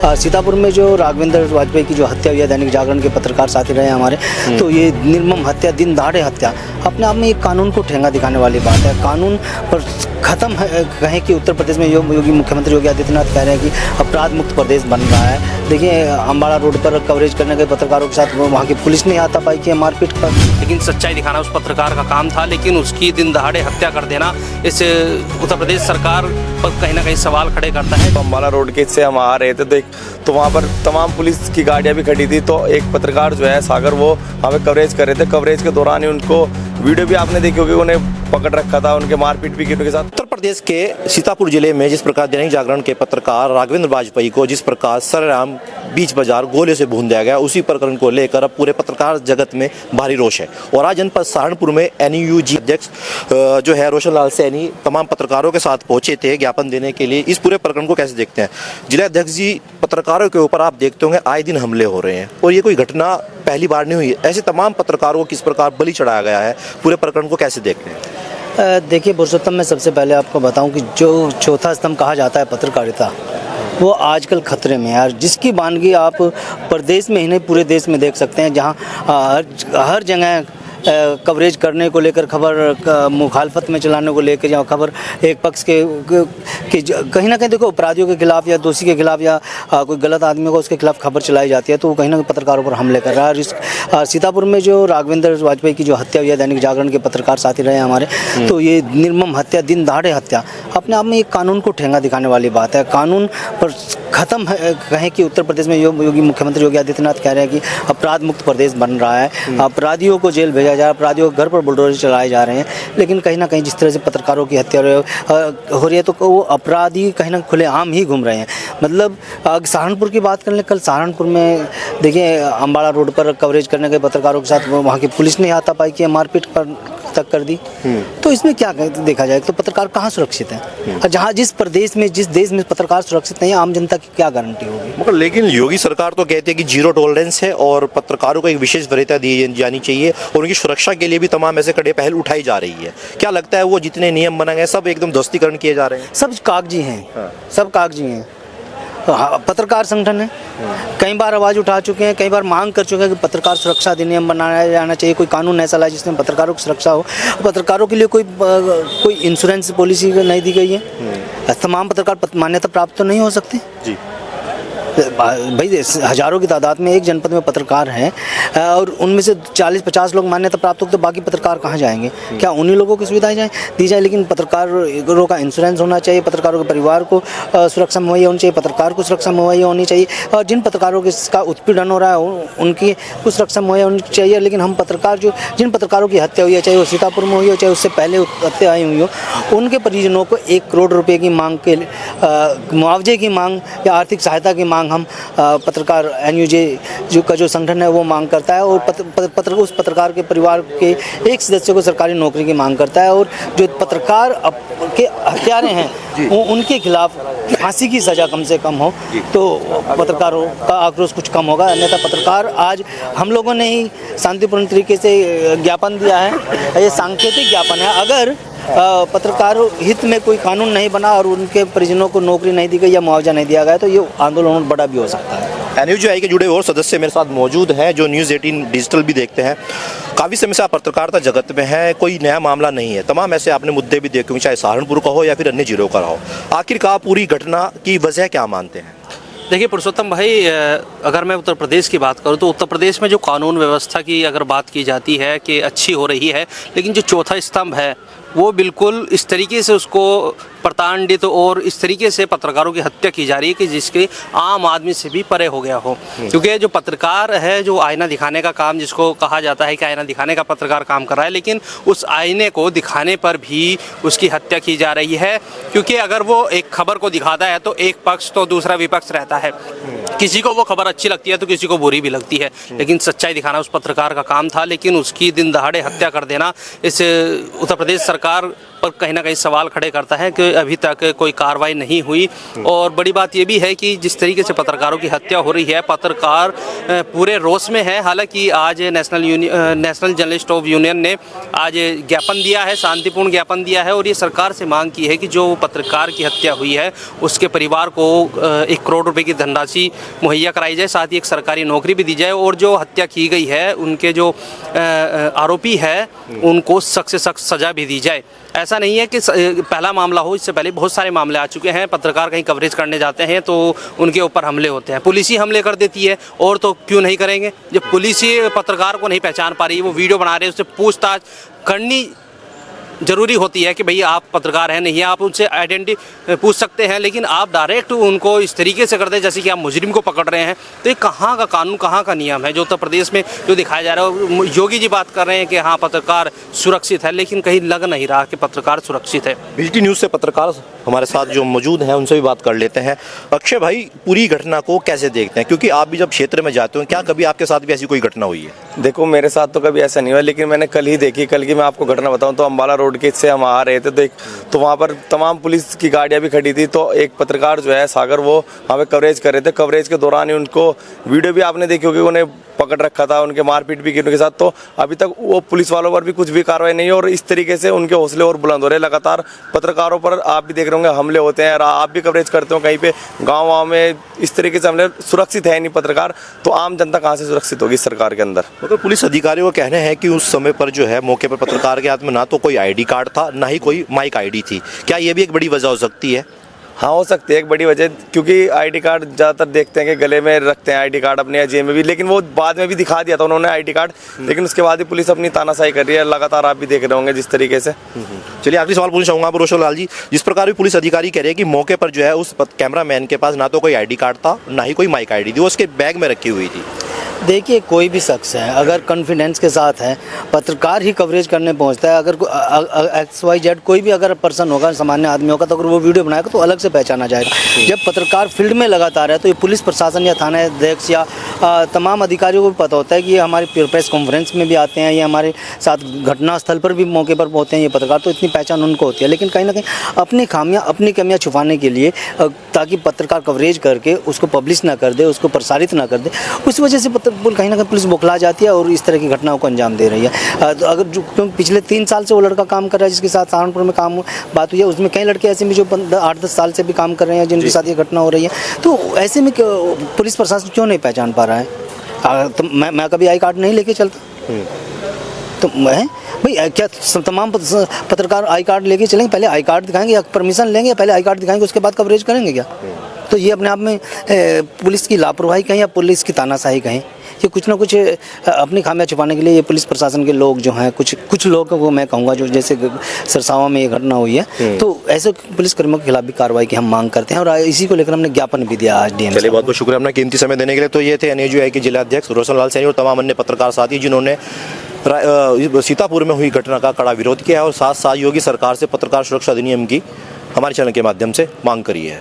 सीतापुर में जो राघवेंद्र वाजपेयी की जो हत्या हुई है, दैनिक जागरण के पत्रकार साथी रहे हमारे, तो ये निर्मम हत्या, दिन दहाड़े हत्या अपने आप में एक कानून को ठेंगा दिखाने वाली बात है। कानून पर ख़त्म है, कहें कि उत्तर प्रदेश में योगी मुख्यमंत्री योगी आदित्यनाथ कह रहे हैं कि अपराध मुक्त प्रदेश बन रहा है। देखिए, अम्बाड़ा रोड पर कवरेज करने के पत्रकारों के साथ वहाँ की पुलिस नहीं आता पाई कि मारपीट कर, लेकिन सच्चाई दिखाना उस पत्रकार का काम था, लेकिन उसकी दिन दहाड़े हत्या कर देना इस उत्तर प्रदेश सरकार पर कहीं ना कहीं सवाल खड़े करता है। अम्बाड़ा रोड के से हम आ रहे थे तो वहाँ पर तमाम पुलिस की गाड़ियाँ भी खड़ी थी, तो एक पत्रकार जो है सागर, वो वहाँ पे कवरेज कर रहे थे। कवरेज के दौरान ही उनको वीडियो भी आपने देखी होगी, उन्हें पकड़ रखा था, उनके मारपीट भी की उनके साथ। उत्तर प्रदेश के सीतापुर जिले में जिस प्रकार दैनिक जागरण के पत्रकार राघवेंद्र वाजपेयी को जिस प्रकार सरेआम बीच बाजार गोले से भून दिया गया, उसी प्रकरण को लेकर अब पूरे पत्रकार जगत में भारी रोष है। और आज जनपद सहारनपुर में NUG अध्यक्ष जो है रोशन लाल सैनी तमाम पत्रकारों के साथ पहुंचे थे ज्ञापन देने के लिए। इस पूरे प्रकरण को कैसे देखते हैं जिला अध्यक्ष जी? पत्रकारों के ऊपर आप देखते होंगे आए दिन हमले हो रहे हैं और ये कोई घटना पहली बार नहीं हुई। ऐसे तमाम पत्रकारों को किस प्रकार बलि चढ़ाया गया है, पूरे प्रकरण को कैसे देखते हैं? देखिए पुरुषोत्तम, मैं सबसे पहले आपको बताऊं कि जो चौथा स्तंभ कहा जाता है पत्रकारिता, वो आजकल खतरे में है यार। जिसकी वानगी आप प्रदेश में ही नहीं पूरे देश में देख सकते हैं, जहां हर जगह कवरेज करने को लेकर, खबर मुखालफत में चलाने को लेकर, या खबर एक पक्ष के कहीं ना कहीं देखो अपराधियों के खिलाफ या दोषी के खिलाफ या कोई गलत आदमी को उसके खिलाफ खबर चलाई जाती है, तो वो कहीं ना कहीं पत्रकारों पर हमले कर रहा है। सीतापुर में जो राघवेंद्र वाजपेयी की जो हत्या हुई है, दैनिक जागरण के पत्रकार साथी रहे हमारे, तो ये निर्मम हत्या, दिन दहाड़े हत्या अपने आप में एक कानून को ठेंगा दिखाने वाली बात है। कानून पर ख़त्म है, कहें कि उत्तर प्रदेश में योगी मुख्यमंत्री योगी आदित्यनाथ कह रहे हैं कि अपराध मुक्त प्रदेश बन रहा है। अपराधियों को जेल भेजा जा रहा है, अपराधियों के घर पर बुलडोजर चलाए जा रहे हैं। लेकिन कहीं ना कहीं जिस तरह से पत्रकारों की हत्या हो रही है, तो वो अपराधी कहीं ना खुलेआम ही घूम रहे हैं। मतलब सहारनपुर की बात कर लें, कल सहारनपुर में देखिए अम्बाड़ा रोड पर कवरेज करने के पत्रकारों के साथ वहाँ की पुलिस नहीं आता पाई कि मारपीट तक कर दी। तो इसमें क्या देखा जाए, तो पत्रकार कहाँ सुरक्षित है? जहाँ जिस देश में पत्रकार सुरक्षित नहीं है, आम जनता की क्या गारंटी होगी? मगर लेकिन योगी सरकार तो कहती है कि जीरो टॉलरेंस है और पत्रकारों को एक विशेष वरीयता दी जानी चाहिए और उनकी सुरक्षा के लिए भी तमाम ऐसे कड़े पहल उठाई जा रही है। क्या लगता है वो जितने नियम बनाए गए सब एकदम ध्वस्तीकरण किए जा रहे हैं? सब कागजी हैं, सब कागजी हैं। पत्रकार संगठन है, कई बार आवाज़ उठा चुके हैं, कई बार मांग कर चुके हैं कि पत्रकार सुरक्षा अधिनियम बनाया जाना चाहिए, कोई कानून ऐसा लाए जिसमें पत्रकारों की सुरक्षा हो। पत्रकारों के लिए कोई इंश्योरेंस पॉलिसी नहीं दी गई है। तमाम पत्रकार मान्यता प्राप्त तो नहीं हो सकते जी। भाई हजारों की तादाद में एक जनपद में पत्रकार हैं और उनमें से 40-50 लोग मान्यता प्राप्त हो, तो बाकी पत्रकार कहाँ जाएंगे? क्या उन्हीं लोगों की सुविधाएं दी जाए? लेकिन पत्रकारों का इंश्योरेंस होना चाहिए, पत्रकारों के परिवार को सुरक्षा मुहैया होनी चाहिए, पत्रकार को सुरक्षा मुहैया होनी चाहिए, और जिन पत्रकारों का उत्पीड़न हो रहा है उनकी कुछ सुरक्षा मुहैया होनी चाहिए। लेकिन हम जिन पत्रकारों की हत्या हुई है, चाहे वो सीतापुर में हुई हो, चाहे उससे पहले हत्या हुई हो, उनके परिजनों को 1 करोड़ रुपये की मांग के मुआवजे की मांग या आर्थिक सहायता की मांग हम पत्रकार NUG का जो संगठन है वो मांग करता है। और उस पत्रकार के परिवार के एक सदस्य को सरकारी नौकरी की मांग करता है। और जो पत्रकार के हत्यारे हैं उनके खिलाफ फांसी की सज़ा कम से कम हो, तो पत्रकारों का आक्रोश कुछ कम होगा। अन्यथा पत्रकार, आज हम लोगों ने ही शांतिपूर्ण तरीके से ज्ञापन दिया है, ये सांकेतिक ज्ञापन है। अगर पत्रकारों हित में कोई कानून नहीं बना और उनके परिजनों को नौकरी नहीं दी गई या मुआवजा नहीं दिया गया, तो ये आंदोलन बड़ा भी हो सकता है। NUG के जुड़े और सदस्य मेरे साथ मौजूद हैं जो न्यूज़ 18 डिजिटल भी देखते हैं। काफ़ी समय से आप पत्रकारिता जगत में हैं, कोई नया मामला नहीं है, तमाम ऐसे आपने मुद्दे भी देखे होंगे, चाहे सहारनपुर का हो या फिर अन्य जिलों का हो। आखिरकार पूरी घटना की वजह क्या मानते हैं? देखिए पुरुषोत्तम भाई, अगर मैं उत्तर प्रदेश की बात करूं तो उत्तर प्रदेश में जो कानून व्यवस्था की अगर बात की जाती है कि अच्छी हो रही है, लेकिन जो चौथा स्तंभ है वो बिल्कुल इस तरीके से उसको प्रताड़ित और इस तरीके से पत्रकारों की हत्या की जा रही है कि जिसके आम आदमी से भी परे हो गया हो। क्योंकि जो पत्रकार है, जो आईना दिखाने का काम, जिसको कहा जाता है कि आईना दिखाने का पत्रकार काम कर रहा है, लेकिन उस आईने को दिखाने पर भी उसकी हत्या की जा रही है। क्योंकि अगर वो एक खबर को दिखाता है तो एक पक्ष तो दूसरा विपक्ष रहता है, किसी को वो खबर अच्छी लगती है तो किसी को बुरी भी लगती है। लेकिन सच्चाई दिखाना उस पत्रकार का काम था, लेकिन उसकी दिन दहाड़े हत्या कर देना इस उत्तर प्रदेश सरकार पर कहीं ना कहीं सवाल खड़े करता है कि अभी तक कोई कार्रवाई नहीं हुई। और बड़ी बात ये भी है कि जिस तरीके से पत्रकारों की हत्या हो रही है, पत्रकार पूरे रोष में है। हालांकि आज नेशनल जर्नलिस्ट ऑफ यूनियन ने आज ज्ञापन दिया है, शांतिपूर्ण ज्ञापन दिया है, और ये सरकार से मांग की है कि जो पत्रकार की हत्या हुई है उसके परिवार को 1 करोड़ रुपए की धनराशि मुहैया कराई जाए, साथ ही एक सरकारी नौकरी भी दी जाए, और जो हत्या की गई है उनके जो आरोपी है उनको सख्त से सख्त सजा भी दी जाए। ऐसा नहीं है कि पहला मामला हो, इससे पहले बहुत सारे मामले आ चुके हैं। पत्रकार कहीं कवरेज करने जाते हैं तो उनके ऊपर हमले होते हैं, पुलिस ही हमले कर देती है, और तो क्यों नहीं करेंगे। जब पुलिस ही पत्रकार को नहीं पहचान पा रही, वो वीडियो बना रहे हैं, उससे पूछताछ करनी जरूरी होती है कि भई आप पत्रकार हैं, नहीं, आप उनसे आइडेंटिटी पूछ सकते हैं, लेकिन आप डायरेक्ट उनको इस तरीके से कर दें जैसे कि आप मुजरिम को पकड़ रहे हैं। तो ये कहाँ का कानून, कहाँ का नियम है जो उत्तर प्रदेश में जो दिखाया जा रहा है। योगी जी बात कर रहे हैं कि हाँ पत्रकार सुरक्षित है, लेकिन कहीं लग नहीं रहा कि पत्रकार सुरक्षित है। BGT न्यूज़ से पत्रकार हमारे साथ जो मौजूद हैं उनसे भी बात कर लेते हैं। अक्षय भाई, पूरी घटना को कैसे देखते हैं, क्योंकि आप भी जब क्षेत्र में जाते हो, क्या कभी आपके साथ भी ऐसी कोई घटना हुई है? देखो, मेरे साथ तो कभी ऐसा नहीं हुआ, लेकिन मैंने कल ही देखी। कल की मैं आपको घटना बताऊं तो अम्बाला रोड के से हम आ रहे थे तो वहाँ पर तमाम पुलिस की गाड़ियाँ भी खड़ी थी। तो एक पत्रकार जो है सागर, वो वहाँ पे कवरेज कर रहे थे। कवरेज के दौरान ही उनको वीडियो भी आपने देखी होगी, उन्हें पकड़ रखा था, उनके मारपीट भी की उनके साथ। तो अभी तक वो पुलिस वालों पर भी कुछ भी कार्रवाई नहीं है, और इस तरीके से उनके हौसले और बुलंद हो रहे हैं। लगातार पत्रकारों पर आप भी देख रहे होंगे हमले होते हैं, आप भी कवरेज करते हो कहीं पे गाँव में, इस तरीके से हमले। सुरक्षित है नहीं पत्रकार, तो आम जनता कहाँ से सुरक्षित होगी सरकार के अंदर। मगर पुलिस अधिकारियों का कहना है कि उस समय पर जो है मौके पर पत्रकार के हाथ में ना तो कोई ID कार्ड था, ना ही कोई माइक ID थी। क्या ये भी एक बड़ी वजह हो सकती है? हाँ, हो सकती है एक बड़ी वजह, क्योंकि ID कार्ड ज़्यादातर देखते हैं कि गले में रखते हैं ID कार्ड अपने जेब में भी, लेकिन वो बाद में भी दिखा दिया था उन्होंने ID कार्ड, लेकिन उसके बाद ही पुलिस अपनी तानाशाही कर रही है। लगातार आप भी देख रहे होंगे जिस तरीके से। चलिए, आखिरी सवाल पूछना चाहूँगा रोशन लाल जी, जिस प्रकार भी पुलिस अधिकारी कह रहे हैं कि मौके पर जो है उस कैमरामैन के पास ना तो कोई ID कार्ड था, ना ही कोई माइक ID थी, वो उसके बैग में रखी हुई थी। देखिए, कोई भी शख्स है अगर कॉन्फिडेंस के साथ है, पत्रकार ही कवरेज करने पहुंचता है, अगर XYZ कोई भी अगर पर्सन होगा, सामान्य आदमी होगा, तो अगर वो वीडियो बनाएगा तो अलग से पहचाना जाएगा। जब पत्रकार फील्ड में लगातार है तो ये पुलिस प्रशासन या थाना अध्यक्ष या तमाम अधिकारियों को भी पता होता है कि ये हमारी प्रेस कॉन्फ्रेंस में भी आते हैं, ये हमारे साथ घटनास्थल पर भी मौके पर होते हैं ये पत्रकार, तो इतनी पहचान उनको होती है। लेकिन कहीं ना कहीं अपनी खामियां, अपनी कमियां छुपाने के लिए, ताकि पत्रकार कवरेज करके उसको पब्लिश ना कर दे, उसको प्रसारित ना कर दे, उस वजह से कहीं ना कहीं पुलिस बौखला जाती है और इस तरह की घटनाओं को अंजाम दे रही है। तो अगर जो क्योंकि पिछले 3 साल से वो लड़का काम कर रहा है जिसके साथ सहारनपुर में बात हुई है, उसमें कई लड़के ऐसे भी जो 8-10 साल से भी काम कर रहे हैं जिनके साथ ये घटना हो रही है। तो ऐसे में पुलिस प्रशासन क्यों नहीं पहचान पा रहा है? तो मैं कभी आई कार्ड नहीं लेके चलता, तो मैं भाई क्या तमाम पत्रकार आई कार्ड लेके चलेंगे? पहले आई कार्ड दिखाएंगे या परमिशन लेंगे, पहले आई कार्ड दिखाएंगे उसके बाद कवरेज करेंगे क्या? तो ये अपने आप में पुलिस की लापरवाही कहें या पुलिस की तानाशाही कहें, ये कुछ ना कुछ अपनी खामियां छुपाने के लिए ये पुलिस प्रशासन के लोग जो हैं, कुछ लोगों को मैं कहूँगा, जो जैसे सरसावा में ये घटना हुई है, तो ऐसे पुलिसकर्मियों के खिलाफ भी कार्रवाई की हम मांग करते हैं, और इसी को लेकर हमने ज्ञापन भी दिया आज DM। चलिए, बहुत बहुत शुक्रिया अपना कीमती समय देने के लिए। तो ये थे NUJ के जिला अध्यक्ष रोशन लाल सैनी और तमाम अन्य पत्रकार साथी जिन्होंने सीतापुर में हुई घटना का कड़ा विरोध किया है और साथ साथ योगी सरकार से पत्रकार सुरक्षा अधिनियम की हमारे चैनल के माध्यम से मांग करी है।